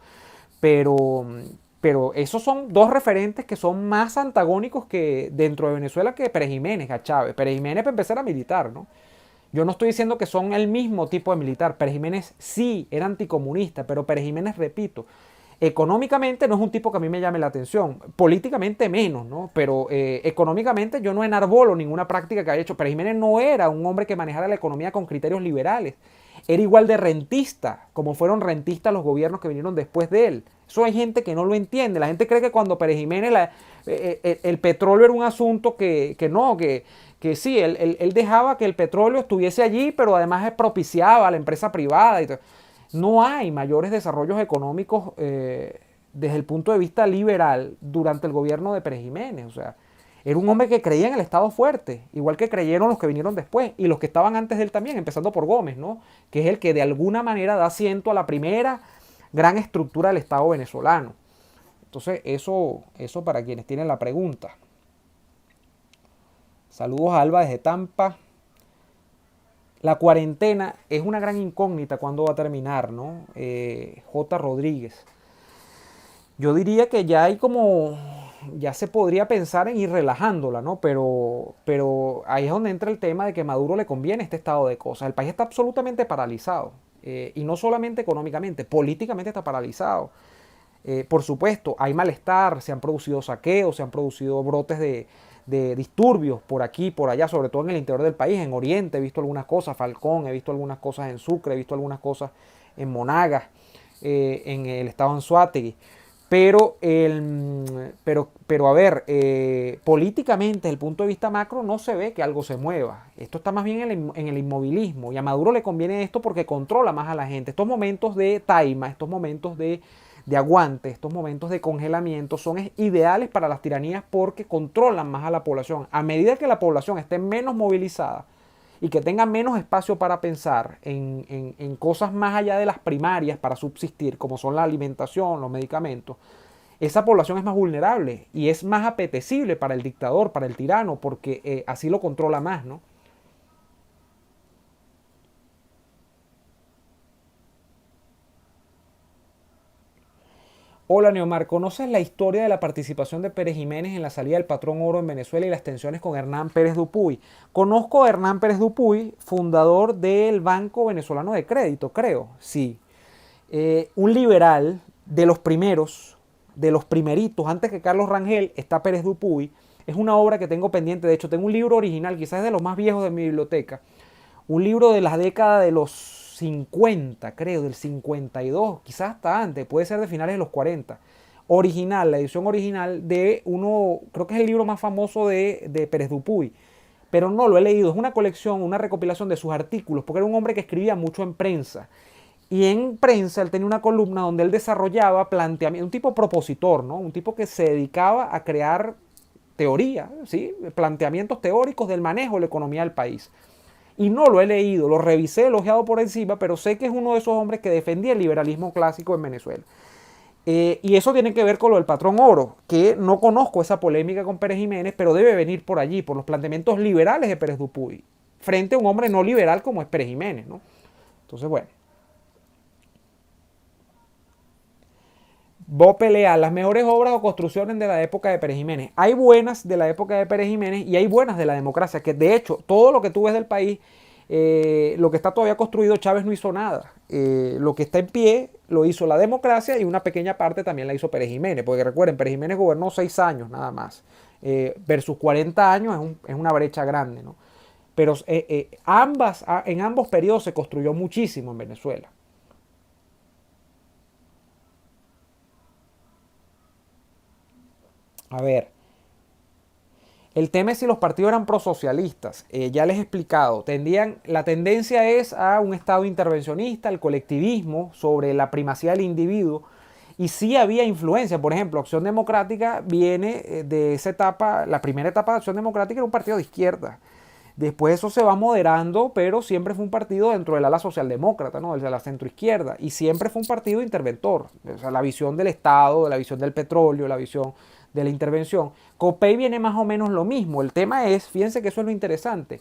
Speaker 1: pero esos son dos referentes que son más antagónicos que dentro de Venezuela que Pérez Jiménez a Chávez. Pérez Jiménez, para empezar, era militar, ¿no? Yo no estoy diciendo que son el mismo tipo de militar. Pérez Jiménez sí era anticomunista, pero Pérez Jiménez, repito, económicamente no es un tipo que a mí me llame la atención. Políticamente menos, ¿no? Pero económicamente yo no enarbolo ninguna práctica que haya hecho. Pérez Jiménez no era un hombre que manejara la economía con criterios liberales. Era igual de rentista, como fueron rentistas los gobiernos que vinieron después de él. Eso hay gente que no lo entiende. La gente cree que cuando Pérez Jiménez el petróleo era un asunto que no, que sí, él dejaba que el petróleo estuviese allí, pero además propiciaba a la empresa privada. No hay mayores desarrollos económicos desde el punto de vista liberal durante el gobierno de Pérez Jiménez. O sea, era un hombre que creía en el Estado fuerte, igual que creyeron los que vinieron después y los que estaban antes de él también, empezando por Gómez, ¿no? Que es el que de alguna manera da asiento a la primera gran estructura del Estado venezolano. Entonces, eso para quienes tienen la pregunta. Saludos a Alba desde Tampa. La cuarentena es una gran incógnita cuándo va a terminar, ¿no? J. Rodríguez. Yo diría que ya se podría pensar en ir relajándola, ¿no? Pero ahí es donde entra el tema de que a Maduro le conviene este estado de cosas. El país está absolutamente paralizado. Y no solamente económicamente, políticamente está paralizado. Por supuesto, hay malestar, se han producido saqueos, se han producido brotes de disturbios por aquí, por allá, sobre todo en el interior del país. En Oriente he visto algunas cosas, Falcón, he visto algunas cosas en Sucre, he visto algunas cosas en Monagas, en el estado de Anzoátegui. Pero a ver, políticamente, desde el punto de vista macro, no se ve que algo se mueva. Esto está más bien en el inmovilismo. Y a Maduro le conviene esto porque controla más a la gente. Estos momentos de taima, estos momentos de aguante, estos momentos de congelamiento son ideales para las tiranías porque controlan más a la población. A medida que la población esté menos movilizada y que tenga menos espacio para pensar en cosas más allá de las primarias para subsistir, como son la alimentación, los medicamentos, esa población es más vulnerable y es más apetecible para el dictador, para el tirano, porque así lo controla más, ¿no? Hola Neomar, ¿conoces la historia de la participación de Pérez Jiménez en la salida del patrón oro en Venezuela y las tensiones con Hernán Pérez Dupuy? Conozco a Hernán Pérez Dupuy, fundador del Banco Venezolano de Crédito, creo, sí. Un liberal de los primeros, de los primeritos, antes que Carlos Rangel, está Pérez Dupuy. Es una obra que tengo pendiente, de hecho tengo un libro original, quizás de los más viejos de mi biblioteca, un libro de la década de los 50, creo, del 52, quizás hasta antes, puede ser de finales de los 40. Original, la edición original de uno, creo que es el libro más famoso de Pérez Dupuy, pero no lo he leído. Es una colección, una recopilación de sus artículos, porque era un hombre que escribía mucho en prensa. Y en prensa él tenía una columna donde él desarrollaba planteamientos, un tipo propositor, ¿no? Un tipo que se dedicaba a crear teoría, ¿sí? Planteamientos teóricos del manejo de la economía del país. Y no lo he leído, lo revisé, lo he ojeado por encima, pero sé que es uno de esos hombres que defendía el liberalismo clásico en Venezuela. Y eso tiene que ver con lo del patrón oro, que no conozco esa polémica con Pérez Jiménez, pero debe venir por allí, por los planteamientos liberales de Pérez Dupuy, frente a un hombre no liberal como es Pérez Jiménez, ¿no? Entonces, bueno. Bope Leal, las mejores obras o construcciones de la época de Pérez Jiménez. Hay buenas de la época de Pérez Jiménez y hay buenas de la democracia, que de hecho todo lo que tú ves del país, lo que está todavía construido, Chávez no hizo nada. Lo que está en pie lo hizo la democracia y una pequeña parte también la hizo Pérez Jiménez, porque recuerden, Pérez Jiménez gobernó 6 años nada más, versus 40 años es una brecha grande, ¿no? Pero en ambos periodos se construyó muchísimo en Venezuela. A ver, el tema es si los partidos eran prosocialistas. Ya les he explicado. La tendencia es a un Estado intervencionista, al colectivismo, sobre la primacía del individuo. Y sí había influencia. Por ejemplo, Acción Democrática viene de esa etapa. La primera etapa de Acción Democrática era un partido de izquierda. Después eso se va moderando, pero siempre fue un partido dentro del ala socialdemócrata, ¿no? De la centroizquierda. Y siempre fue un partido interventor. O sea, la visión del Estado, la visión del petróleo, la visión de la intervención. Copey viene más o menos lo mismo. El tema es, fíjense que eso es lo interesante,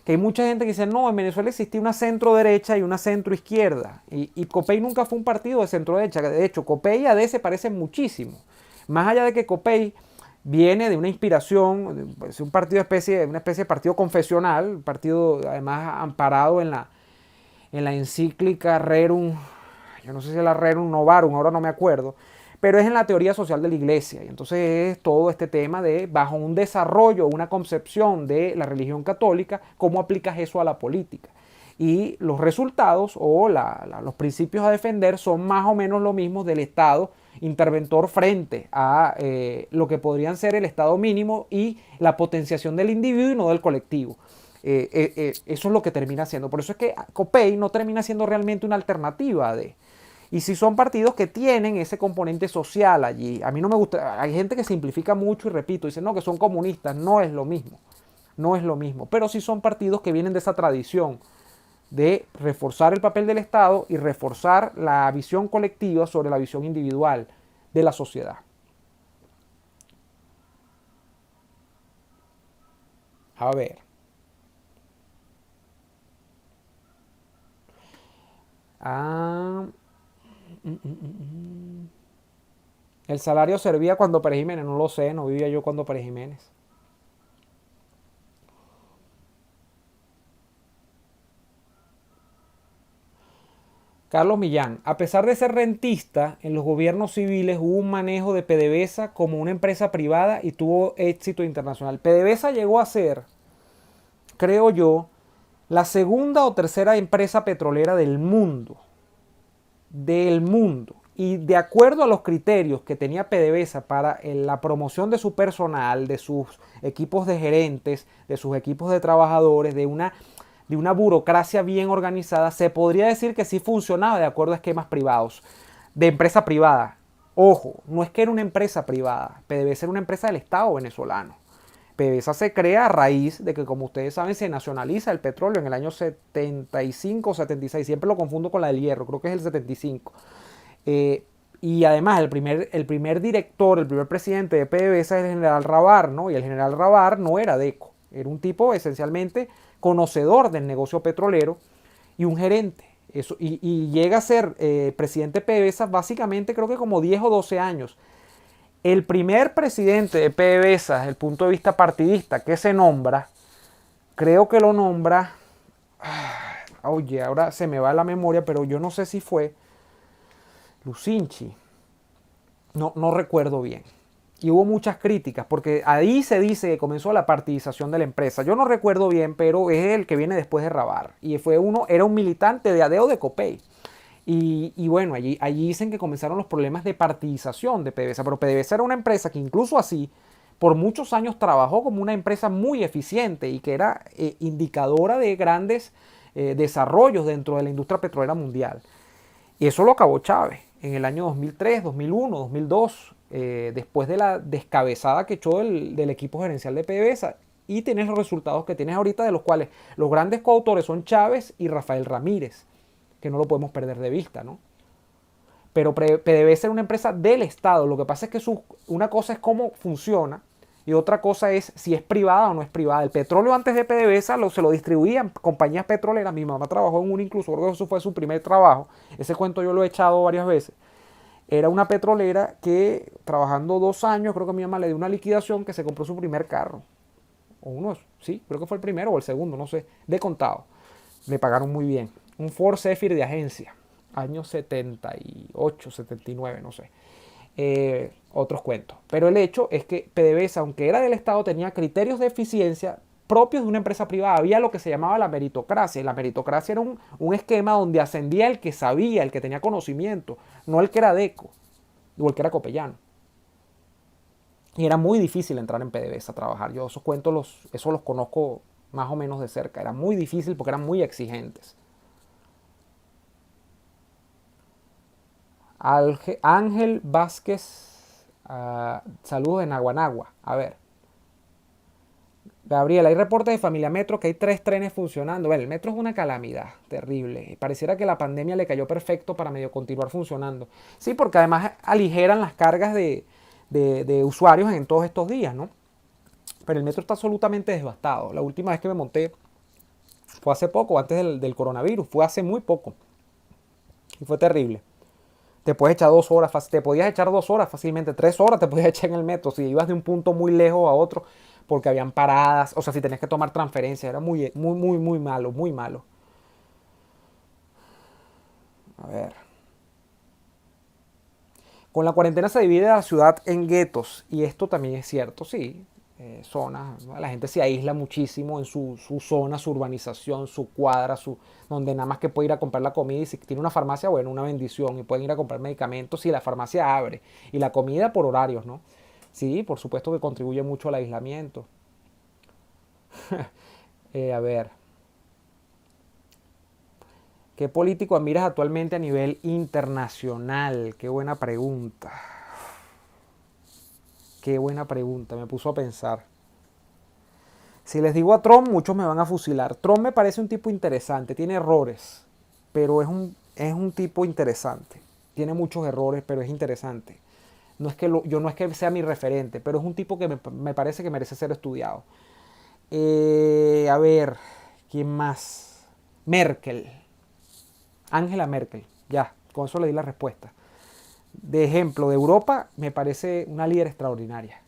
Speaker 1: que hay mucha gente que dice, no, en Venezuela existía una centro derecha y una centro izquierda. Y Copey nunca fue un partido de centro derecha. De hecho, Copey y AD se parecen muchísimo. Más allá de que Copey viene de una inspiración, es un partido una especie de partido confesional, un partido además amparado en la encíclica Rerum, yo no sé si es la Rerum Novarum, ahora no me acuerdo, pero es en la teoría social de la iglesia. Y entonces es todo este tema de, bajo un desarrollo, una concepción de la religión católica, cómo aplicas eso a la política. Y los resultados o los principios a defender son más o menos lo mismo del Estado interventor frente a lo que podrían ser el Estado mínimo y la potenciación del individuo y no del colectivo. Eso es lo que termina siendo. Por eso es que Copey no termina siendo realmente una alternativa de... Y si son partidos que tienen ese componente social allí, a mí no me gusta, hay gente que simplifica mucho y repito, dice no, que son comunistas, no es lo mismo, no es lo mismo, pero sí son partidos que vienen de esa tradición de reforzar el papel del Estado y reforzar la visión colectiva sobre la visión individual de la sociedad. A ver. Ah, el salario servía cuando Pérez Jiménez, no lo sé, no vivía yo cuando Pérez Jiménez. Carlos Millán, a pesar de ser rentista, en los gobiernos civiles hubo un manejo de PDVSA como una empresa privada y tuvo éxito internacional. PDVSA llegó a ser, creo yo, la segunda o tercera empresa petrolera del mundo. Del mundo. Y de acuerdo a los criterios que tenía PDVSA para la promoción de su personal, de sus equipos de gerentes, de sus equipos de trabajadores, de una burocracia bien organizada, se podría decir que sí funcionaba de acuerdo a esquemas privados, de empresa privada. Ojo, no es que era una empresa privada, PDVSA era una empresa del Estado venezolano. PDVSA se crea a raíz de que, como ustedes saben, se nacionaliza el petróleo en el año 75 o 76, siempre lo confundo con la del hierro, creo que es el 75. Y además el primer director, el primer presidente de PDVSA es el general Rabar, ¿no? Y el general Rabar no era DECO, era un tipo esencialmente conocedor del negocio petrolero y un gerente. Y llega a ser presidente de PDVSA básicamente creo que como 10 o 12 años. El primer presidente de PDVSA desde el punto de vista partidista que se nombra, creo que lo nombra, oye, ahora se me va la memoria, pero yo no sé si fue Lucinchi, no recuerdo bien. Y hubo muchas críticas, porque ahí se dice que comenzó la partidización de la empresa. Yo no recuerdo bien, pero es el que viene después de Rabar. Y era un militante de ADEO de Copey. Y bueno, allí dicen que comenzaron los problemas de partidización de PDVSA. Pero PDVSA era una empresa que incluso así, por muchos años trabajó como una empresa muy eficiente y que era indicadora de grandes desarrollos dentro de la industria petrolera mundial. Y eso lo acabó Chávez en el año 2003, 2001, 2002, después de la descabezada que echó del equipo gerencial de PDVSA. y tienes los resultados que tienes ahorita, de los cuales los grandes coautores son Chávez y Rafael Ramírez, que no lo podemos perder de vista, ¿no? Pero PDVSA era una empresa del Estado. Lo que pasa es que una cosa es cómo funciona y otra cosa es si es privada o no es privada. El petróleo antes de PDVSA se lo distribuían compañías petroleras. Mi mamá trabajó en una, incluso creo que eso fue su primer trabajo. Ese cuento yo lo he echado varias veces. Era una petrolera que trabajando 2 años, creo que mi mamá le dio una liquidación, que se compró su primer carro. O uno, sí, creo que fue el primero o el segundo, no sé, de contado. Le pagaron muy bien. Un Ford Zephyr de agencia, años 78, 79, no sé. Otros cuentos. Pero el hecho es que PDVSA, aunque era del Estado, tenía criterios de eficiencia propios de una empresa privada. Había lo que se llamaba la meritocracia. La meritocracia era un esquema donde ascendía el que sabía, el que tenía conocimiento, no el que era deco o el que era copellano. Y era muy difícil entrar en PDVSA a trabajar. Yo esos cuentos esos los conozco más o menos de cerca. Era muy difícil porque eran muy exigentes. Ángel Vázquez, saludos de Naguanagua. A ver. Gabriel, hay reportes de Familia Metro que hay 3 trenes funcionando. Bueno, el metro es una calamidad terrible. Pareciera que la pandemia le cayó perfecto para medio continuar funcionando. Sí, porque además aligeran las cargas de usuarios en todos estos días, ¿no? Pero el metro está absolutamente devastado. La última vez que me monté fue hace poco, antes del coronavirus. Fue hace muy poco. Y fue terrible. Te puedes echar 2 horas, te podías echar 2 horas fácilmente, 3 horas te podías echar en el metro. Si ibas de un punto muy lejos a otro, porque habían paradas, o sea, si tenías que tomar transferencias, era muy, muy, muy, muy malo, muy malo. A ver. Con la cuarentena se divide la ciudad en guetos, y esto también es cierto, sí. Zonas, ¿no? La gente se aísla muchísimo en su zona, su urbanización, su cuadra, donde nada más que puede ir a comprar la comida, y si tiene una farmacia, bueno, una bendición, y pueden ir a comprar medicamentos si la farmacia abre, y la comida por horarios, ¿no? Sí, por supuesto que contribuye mucho al aislamiento. A ver, ¿qué político admiras actualmente a nivel internacional? Qué buena pregunta. Qué buena pregunta, me puso a pensar. Si les digo a Trump, muchos me van a fusilar. Trump me parece un tipo interesante, tiene errores, pero es un tipo interesante. Tiene muchos errores, pero es interesante. Yo no es que sea mi referente, pero es un tipo que me parece que merece ser estudiado. A ver, ¿quién más? Merkel. Angela Merkel. Ya, con eso le di la respuesta. De ejemplo, de Europa, me parece una líder extraordinaria.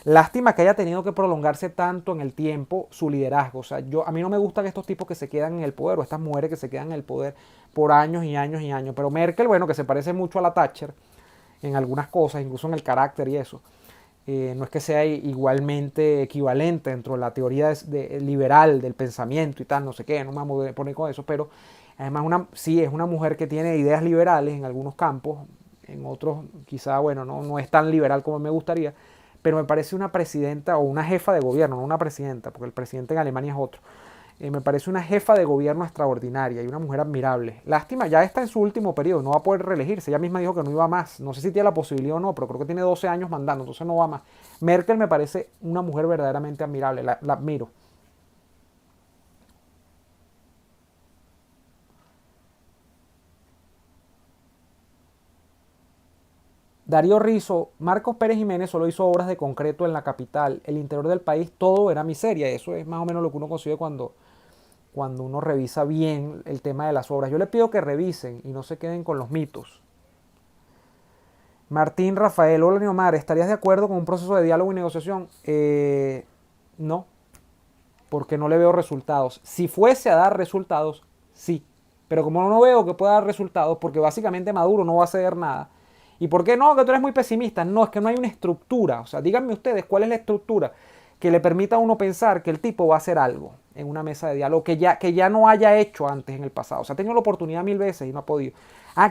Speaker 1: Lástima que haya tenido que prolongarse tanto en el tiempo su liderazgo. O sea, a mí no me gustan estos tipos que se quedan en el poder, o estas mujeres que se quedan en el poder por años y años y años. Pero Merkel, bueno, que se parece mucho a la Thatcher en algunas cosas, incluso en el carácter y eso. No es que sea igualmente equivalente dentro de la teoría liberal del pensamiento y tal, no sé qué, no me vamos a poner con eso, pero además sí es una mujer que tiene ideas liberales en algunos campos, en otros quizá, bueno, no es tan liberal como me gustaría, pero me parece una presidenta o una jefa de gobierno, no una presidenta, porque el presidente en Alemania es otro. Me parece una jefa de gobierno extraordinaria y una mujer admirable. Lástima, ya está en su último periodo, no va a poder reelegirse. Ella misma dijo que no iba más. No sé si tiene la posibilidad o no, pero creo que tiene 12 años mandando, entonces no va más. Merkel me parece una mujer verdaderamente admirable, la admiro. Darío Rizo, Marcos Pérez Jiménez solo hizo obras de concreto en la capital. El interior del país todo era miseria. Eso es más o menos lo que uno consigue cuando uno revisa bien el tema de las obras. Yo le pido que revisen y no se queden con los mitos. Martín Rafael, hola Neomar, ¿estarías de acuerdo con un proceso de diálogo y negociación? No, porque no le veo resultados. Si fuese a dar resultados, sí. Pero como no veo que pueda dar resultados, porque básicamente Maduro no va a ceder nada. ¿Y por qué no? Que tú eres muy pesimista. No, es que no hay una estructura. O sea, díganme ustedes cuál es la estructura que le permita a uno pensar que el tipo va a hacer algo en una mesa de diálogo que ya no haya hecho antes en el pasado. O sea, ha tenido la oportunidad 1000 veces y no ha podido.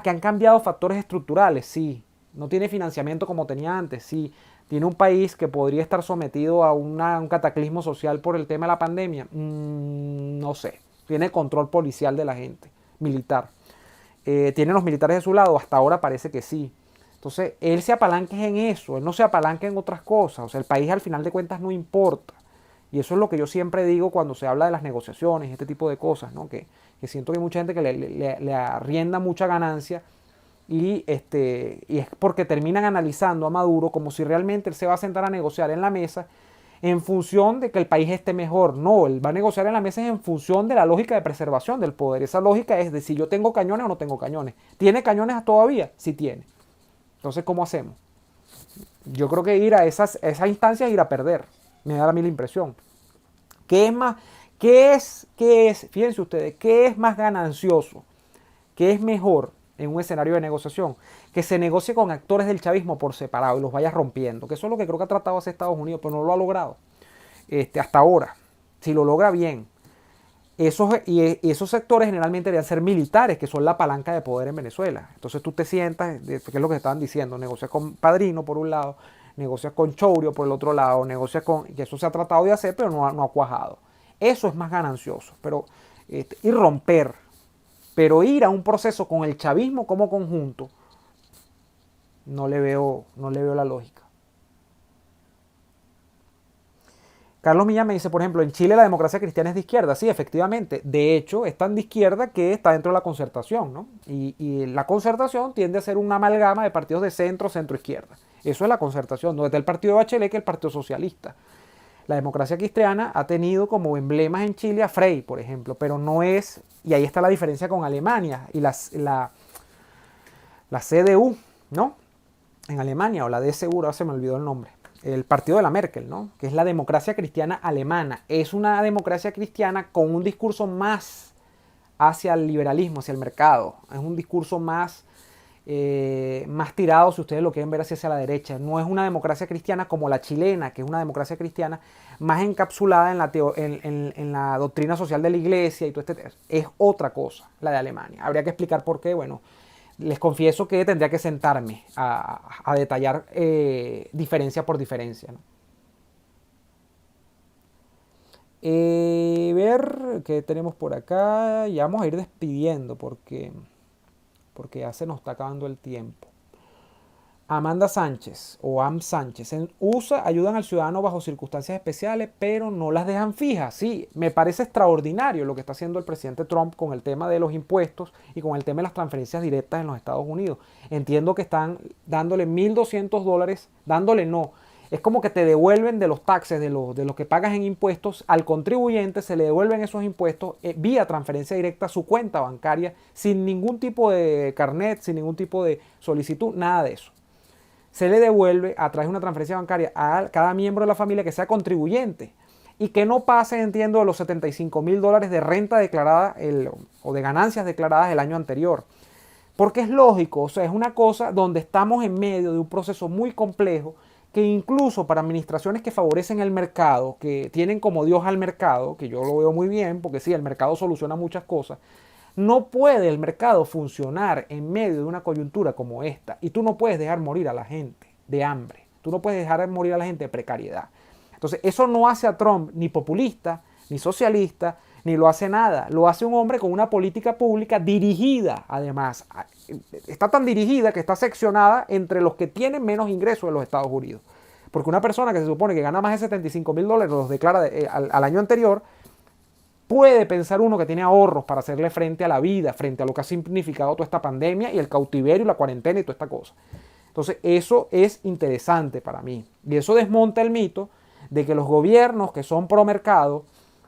Speaker 1: Que han cambiado factores estructurales, sí. No tiene financiamiento como tenía antes, sí. Tiene un país que podría estar sometido a un cataclismo social por el tema de la pandemia. No sé. Tiene control policial de la gente, militar. ¿Tienen los militares de su lado? Hasta ahora parece que sí. Entonces, él se apalanca en eso, él no se apalanca en otras cosas. O sea, el país al final de cuentas no importa. Y eso es lo que yo siempre digo cuando se habla de las negociaciones, este tipo de cosas, ¿no? Que siento que hay mucha gente que le arrienda mucha ganancia y es porque terminan analizando a Maduro como si realmente él se va a sentar a negociar en la mesa en función de que el país esté mejor. No, él va a negociar en la mesa en función de la lógica de preservación del poder. Esa lógica es de si yo tengo cañones o no tengo cañones. ¿Tiene cañones todavía? Sí tiene. Entonces, ¿cómo hacemos? Yo creo que ir a esas instancias es ir a perder. Me da a mí la impresión. ¿Qué es más? Fíjense ustedes, qué es más ganancioso? ¿Qué es mejor en un escenario de negociación? Que se negocie con actores del chavismo por separado y los vaya rompiendo. Que eso es lo que creo que ha tratado de hacer Estados Unidos, pero no lo ha logrado hasta ahora. Si lo logra bien. Esos sectores generalmente deberían ser militares, que son la palanca de poder en Venezuela. Entonces tú te sientas, que es lo que estaban diciendo, negocias con Padrino por un lado, negocias con Chourio por el otro lado, negocias con... que eso se ha tratado de hacer, pero no ha cuajado. Eso es más ganancioso. Pero, y romper. Pero ir a un proceso con el chavismo como conjunto, no le veo la lógica. Carlos Millán me dice, por ejemplo, en Chile la democracia cristiana es de izquierda. Sí, efectivamente. De hecho, es tan de izquierda que está dentro de la concertación, ¿no? Y la concertación tiende a ser una amalgama de partidos de centro, centro-izquierda. Eso es la concertación. Donde está el partido de Bachelet, que es el partido socialista. La democracia cristiana ha tenido como emblemas en Chile a Frei, por ejemplo, pero no es... Y ahí está la diferencia con Alemania y la CDU, ¿no? En Alemania, o la DSU, ahora se me olvidó el nombre. El partido de la Merkel, ¿no? Que es la democracia cristiana alemana. Es una democracia cristiana con un discurso más hacia el liberalismo, hacia el mercado. Es un discurso más tirado, si ustedes lo quieren ver, hacia la derecha. No es una democracia cristiana como la chilena, que es una democracia cristiana más encapsulada en la doctrina social de la iglesia y todo este. Es otra cosa, la de Alemania. Habría que explicar por qué, bueno. Les confieso que tendría que sentarme a detallar diferencia por diferencia, ¿no? Ver qué tenemos por acá. Ya vamos a ir despidiendo porque ya se nos está acabando el tiempo. Amanda Sánchez o Am Sánchez. En USA ayudan al ciudadano bajo circunstancias especiales, pero no las dejan fijas. Sí, me parece extraordinario lo que está haciendo el presidente Trump con el tema de los impuestos y con el tema de las transferencias directas en los Estados Unidos. Entiendo que están dándole $1.200, dándole no. Es como que te devuelven de los taxes, de lo que pagas en impuestos, al contribuyente se le devuelven esos impuestos vía transferencia directa a su cuenta bancaria, sin ningún tipo de carnet, sin ningún tipo de solicitud, nada de eso. Se le devuelve a través de una transferencia bancaria a cada miembro de la familia que sea contribuyente y que no pase, entiendo, de los $75.000 de renta declarada o de ganancias declaradas el año anterior. Porque es lógico, o sea, es una cosa donde estamos en medio de un proceso muy complejo que incluso para administraciones que favorecen el mercado, que tienen como Dios al mercado, que yo lo veo muy bien, porque sí, el mercado soluciona muchas cosas, no puede el mercado funcionar en medio de una coyuntura como esta. Y tú no puedes dejar morir a la gente de hambre. Tú no puedes dejar morir a la gente de precariedad. Entonces, eso no hace a Trump ni populista, ni socialista, ni lo hace nada. Lo hace un hombre con una política pública dirigida, además. Está tan dirigida que está seccionada entre los que tienen menos ingresos en los Estados Unidos. Porque una persona que se supone que gana más de $75.000 los declara al año anterior, puede pensar uno que tiene ahorros para hacerle frente a la vida, frente a lo que ha significado toda esta pandemia y el cautiverio y la cuarentena y toda esta cosa. Entonces, eso es interesante para mí. Y eso desmonta el mito de que los gobiernos que son pro mercado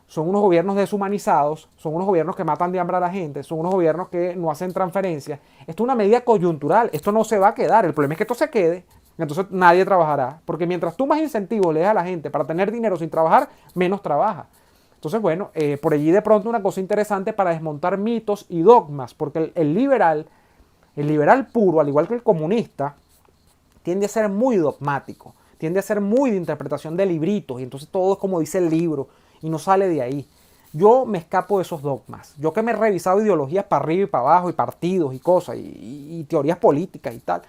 Speaker 1: son unos gobiernos deshumanizados, son unos gobiernos que matan de hambre a la gente, son unos gobiernos que no hacen transferencias. Esto es una medida coyuntural, esto no se va a quedar. El problema es que esto se quede, entonces nadie trabajará. Porque mientras tú más incentivos le das a la gente para tener dinero sin trabajar, menos trabaja. Entonces, bueno, por allí de pronto una cosa interesante para desmontar mitos y dogmas, porque el liberal puro, al igual que el comunista, tiende a ser muy dogmático, tiende a ser muy de interpretación de libritos, y entonces todo es como dice el libro, y no sale de ahí. Yo me escapo de esos dogmas. Yo que me he revisado ideologías para arriba y para abajo, y partidos y cosas, y teorías políticas y tal,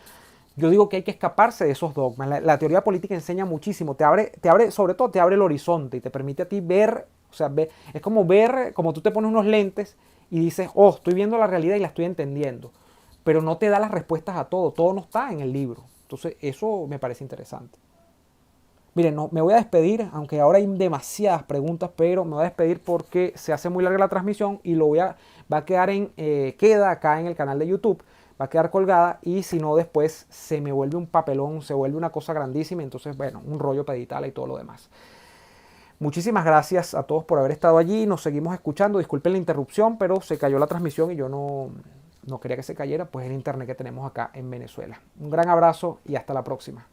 Speaker 1: yo digo que hay que escaparse de esos dogmas. La teoría política enseña muchísimo, te abre, sobre todo te abre el horizonte y te permite a ti ver, o sea, es como ver, como tú te pones unos lentes y dices, oh, estoy viendo la realidad y la estoy entendiendo, pero no te da las respuestas a todo no está en el libro. Entonces eso me parece interesante. Miren, no, me voy a despedir, aunque ahora hay demasiadas preguntas, pero me voy a despedir porque se hace muy larga la transmisión y va a quedar queda acá en el canal de YouTube, va a quedar colgada y si no después se me vuelve un papelón, se vuelve una cosa grandísima, entonces bueno, un rollo para editarla y todo lo demás. Muchísimas gracias a todos por haber estado allí, nos seguimos escuchando, disculpen la interrupción, pero se cayó la transmisión y yo no quería que se cayera, pues el internet que tenemos acá en Venezuela. Un gran abrazo y hasta la próxima.